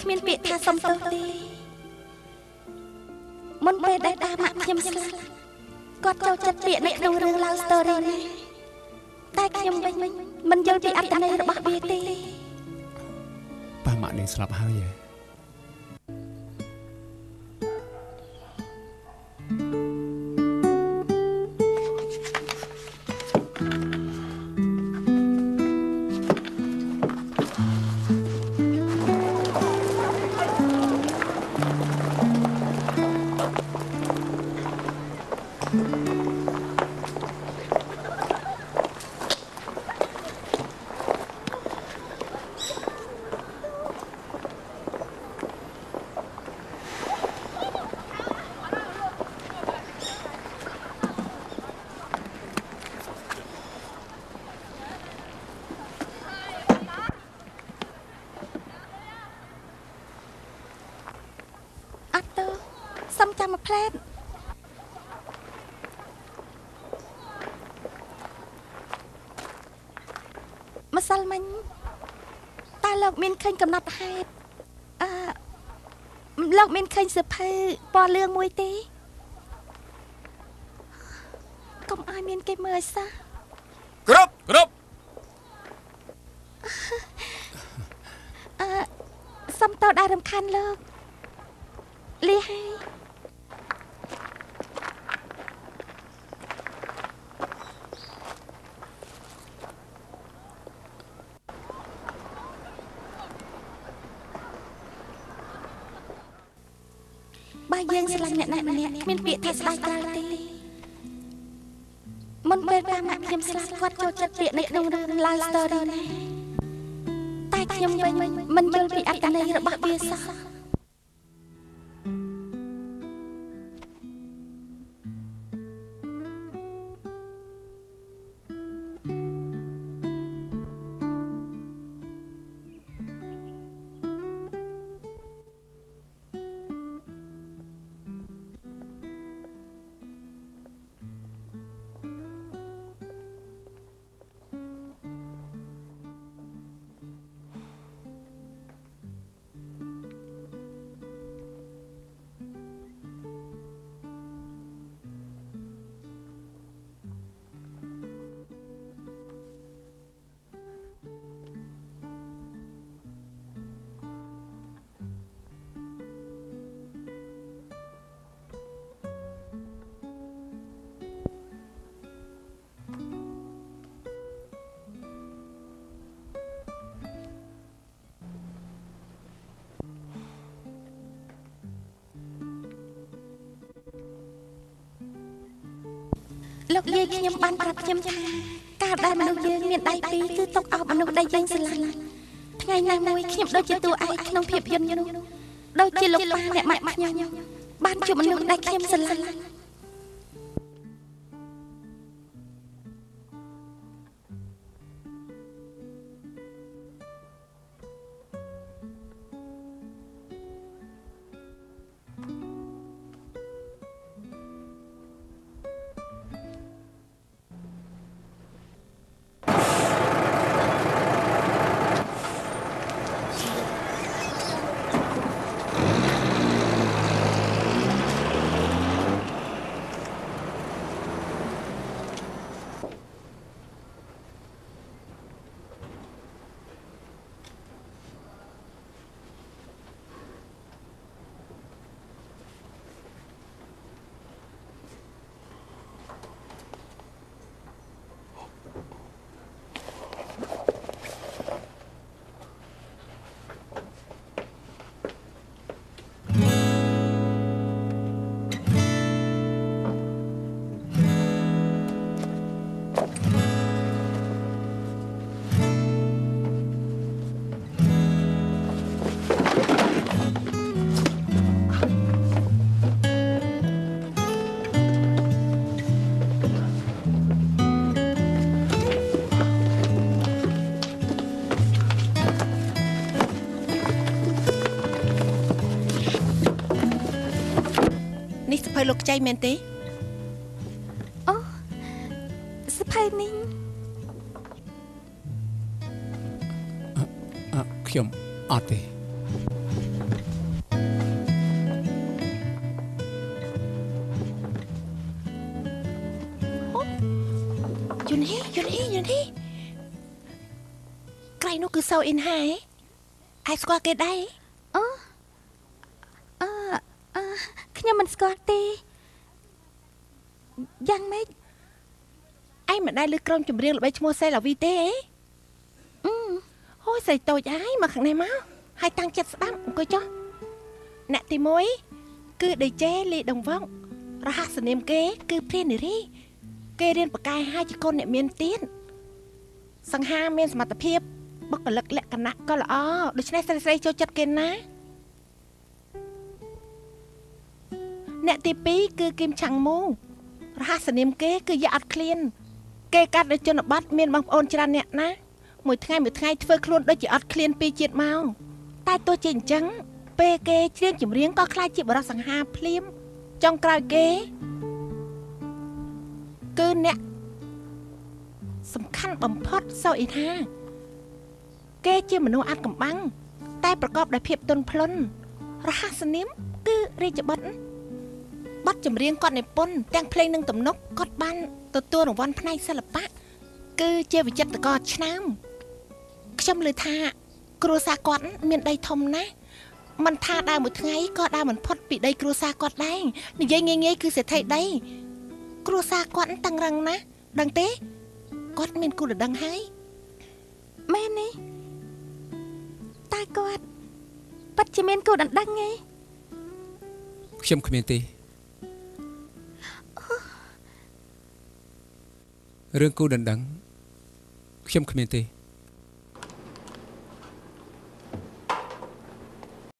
គ្មានពាក្យថាសុំទោសទេមុនពេលដែលតាម៉ាក់ខ្ញុំស្លាប់គាត់ចូលចិត្តពាក្យនៅក្នុងរឿង Love Story នេះតែខ្ញុំវិញមិនយល់ពីអត្ថន័យរបស់វាទេប៉ាម៉ាក់នាងស្លាប់ហើយហ៎ម្សិលមិញតើលោកមានឃើញកំណត់ហេតុលោកមានឃើញសភៅពណ៌លឿងមួយទេកុំឲ្យមានគេមើលសោះគ្រប់សុំតោដែលរំខានលោកលីហើយយើងស្រឡាញ់អ្នកណាម្នាក់មានពាក្យថាស្ដាយក្រោយទេមុនពេលតាម៉ាក់ខ្ញុំស្លាប់គាត់ចូលចិត្តពាក្យនៅក្នុងរឿង Love Story នេះតែខ្ញុំវិញមិនយល់ពីអត្ថន័យរបស់វាសោះលោកយាយខ្ញុំបានប្រាប់ខ្ញុំថាកាលដែលមនុស្សយើងមានដៃពីរគឺຕົកអោបមនុស្សដែលយើងស្រឡាញ់ថ្ងៃណាមួយខ្ញុំដូចជាតួឯកក្នុងភាពយន្តនោះដូចជាលោកប៉ាអ្នកម៉ាក់ខ្ញុំបានជួបមនុស្សដែលខ្ញុំស្រឡាញ់លោកខ្ចីមែនទេអូសភៅនេះខ្ញុំអត់ទេ នេះក្រៃនោះគឺសូអ៊ីនហាឯស្គាល់គេដែរអូខ្ញុំមិនស្គាល់ទេយ៉ាងម៉េចឯងមិនដែលលើក្រុមចម្រៀងល្បីឈ្មោះសេឡាវីទេអូយស្រីតូចហើយមកខាងនេះមកហើយតាំងចិត្តស្ដាប់អង្គុយចុះអ្នកទី1គឺដេជេលីដងវងរហស្សនាមគេគឺព្រាននារីគេរៀនបកកាយហើយជាកូនអ្នកមានទៀនសង្ហាមានសមត្ថភាពបុគ្គលិកលក្ខណៈក៏ល្អដូច្នេះស្រីចូលចិត្តគេណាអ្នកទី2គឺគឹមឆាំងមូរហស្សនាមគេគឺយ៉ាអត់ឃ្លានគេកាត់នៅជនបទមានបងប្អូនច្រើនអ្នកណាមួយថ្ងៃធ្វើខ្លួនដូចជាអត់ឃ្លានពីជាតិមកតែទោះជាអញ្ចឹងពេលគេច្រៀងចម្រៀងក៏ខ្លាចជាបរិសសង្ហាភ្លាមចុងក្រោយគេគឺអ្នកសំខាន់បំផុតសូអ៊ីនហាគេជាមនុស្សអាត់កំបាំងតែប្រកបដោយភាពទន់ភ្លន់រហស្សនាមគឺរាជបុត្របទចម្រៀងគាត់និពន្ធទាំងភ្លេងនិងទំនុកគាត់បានទទួលរង្វាន់ផ្នែកសិល្បៈគឺជាវិចិត្រករឆ្នើមខ្ញុំលើថាគ្រួសារគាត់មានដីធំណាស់មិនថាដើរមួយថ្ងៃក៏ដើរមិនផុតពីដីគ្រួសារគាត់ដែរនិយាយងាយគឺសេដ្ឋីដីគ្រួសារគាត់តឹងរឹងណាស់ដឹងទេគាត់មានគូដណ្ដឹងហើយមែនទេតែគាត់ពិតជាមានគូដណ្ដឹងទេខ្ញុំគ្មានទេរឿងគូដណ្ដឹងខ្ញុំគ្មានទេ